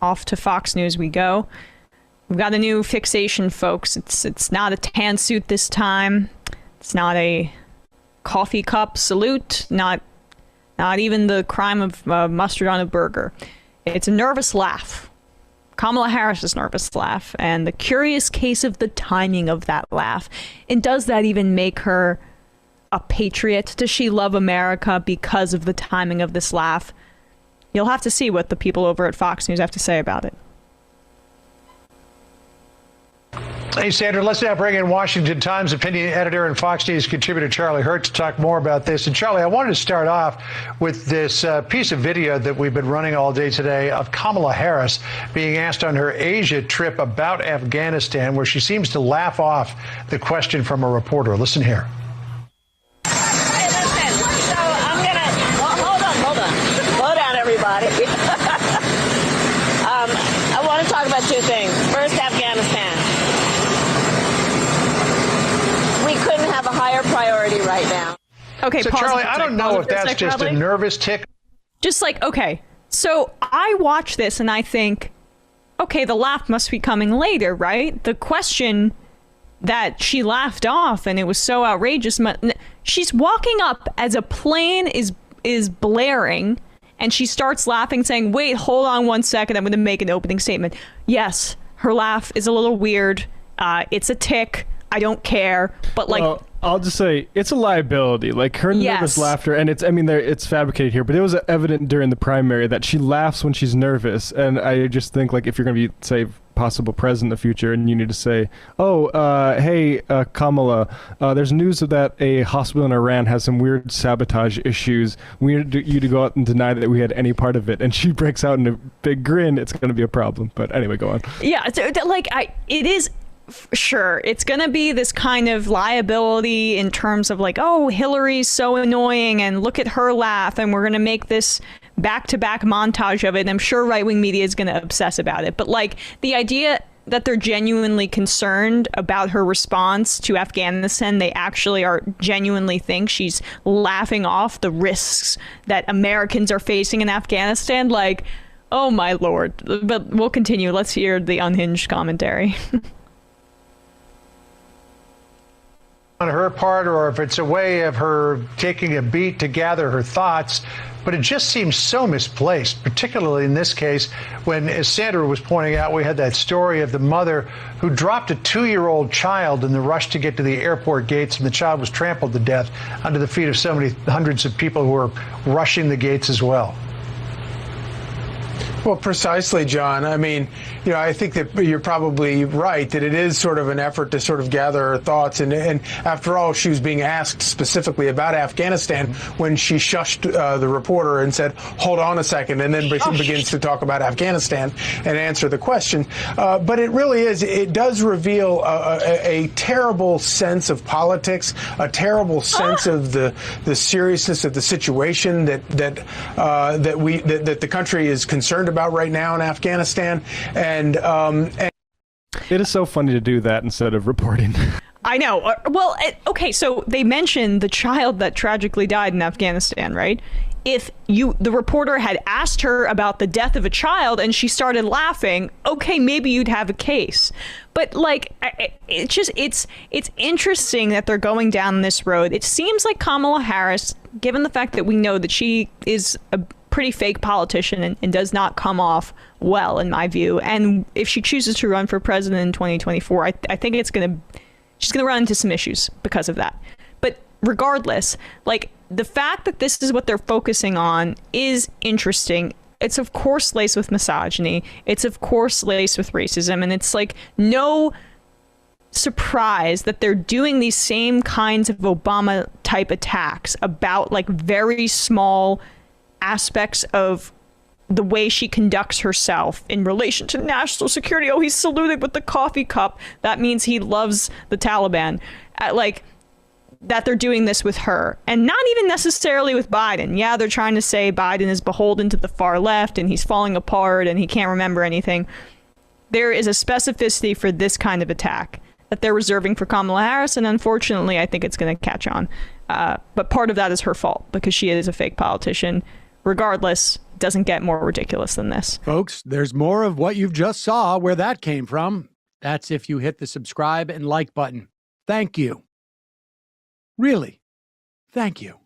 Off to Fox News we go. We've got a new fixation, folks. It's not a tan suit this time. It's not a coffee cup salute. Not even the crime of mustard on a burger. It's a nervous laugh. Kamala Harris's nervous laugh, and the curious case of the timing of that laugh. And does that even make her a patriot? Does she love America because of the timing of this laugh? You'll have to see what the people over at Fox News have to say about it. Hey, Sandra, let's now bring in Washington Times opinion editor and Fox News contributor Charlie Hurt to talk more about this. And Charlie, I wanted to start off with this piece of video that we've been running all day today of Kamala Harris being asked on her Asia trip about Afghanistan, where she seems to laugh off the question from a reporter. Listen here. Hey, listen, so I'm going to, hold on. Slow down, everybody. I want to talk about two things. First, Afghanistan. We couldn't have a higher priority right now. Okay, so Charlie, I don't know if that's just a nervous tick. Just like, okay, so I watch this and I think, okay, the laugh must be coming later, right? The question that she laughed off and it was so outrageous. She's walking up as a plane is blaring and she starts laughing, saying, wait, hold on 1 second. I'm going to make an opening statement. Yes, her laugh is a little weird. It's a tick. I don't care, but like, well, I'll just say it's a liability. Like her nervous laughter, and it's fabricated here, but it was evident during the primary that she laughs when she's nervous. And I just think, like, if you're going to be, say, possible president in the future, and you need to say, oh, hey, Kamala, there's news that a hospital in Iran has some weird sabotage issues. We need you to go out and deny that we had any part of it. And she breaks out in a big grin. It's going to be a problem. But anyway, go on. Yeah, like it is. Sure, it's going to be this kind of liability in terms of like, oh, Hillary's so annoying and look at her laugh and we're going to make this back-to-back montage of it. And I'm sure right-wing media is going to obsess about it. But like the idea that they're genuinely concerned about her response to Afghanistan, they actually are genuinely think she's laughing off the risks that Americans are facing in Afghanistan. Like, oh my Lord. But we'll continue. Let's hear the unhinged commentary. On her part, or if it's a way of her taking a beat to gather her thoughts, but it just seems so misplaced, particularly in this case when, as Sandra was pointing out, we had that story of the mother who dropped a 2-year-old child in the rush to get to the airport gates, and the child was trampled to death under the feet of so many hundreds of people who were rushing the gates as well. Well, precisely, John. I mean, you know, I think that you're probably right that it is sort of an effort to sort of gather her thoughts. And after all, she was being asked specifically about Afghanistan when she shushed the reporter and said, hold on a second, and then begins to talk about Afghanistan and answer the question. But it really is, it does reveal a terrible sense of politics, a terrible sense of the seriousness of the situation that the country is concerned about right now in Afghanistan. And it is so funny to do that instead of reporting. I know. Well, okay, so they mentioned the child that tragically died in Afghanistan, right? If the reporter had asked her about the death of a child and she started laughing, okay, maybe you'd have a case. But like, it's interesting that they're going down this road. It seems like Kamala Harris, given the fact that we know that she is a pretty fake politician and does not come off well, in my view. And if she chooses to run for president in 2024, I think she's going to run into some issues because of that. But regardless, like, the fact that this is what they're focusing on is interesting. It's of course laced with misogyny. It's of course laced with racism. And it's like no surprise that they're doing these same kinds of Obama type attacks about like very small aspects of the way she conducts herself in relation to national security. Oh, he's saluted with the coffee cup. That means he loves the Taliban. Like, that they're doing this with her, and not even necessarily with Biden. Yeah, they're trying to say Biden is beholden to the far left and he's falling apart and he can't remember anything. There is a specificity for this kind of attack that they're reserving for Kamala Harris, and unfortunately, I think it's going to catch on. But part of that is her fault because she is a fake politician. Regardless, doesn't get more ridiculous than this. Folks, there's more of what you've just saw where that came from. That's if you hit the subscribe and like button. Thank you. Really, thank you.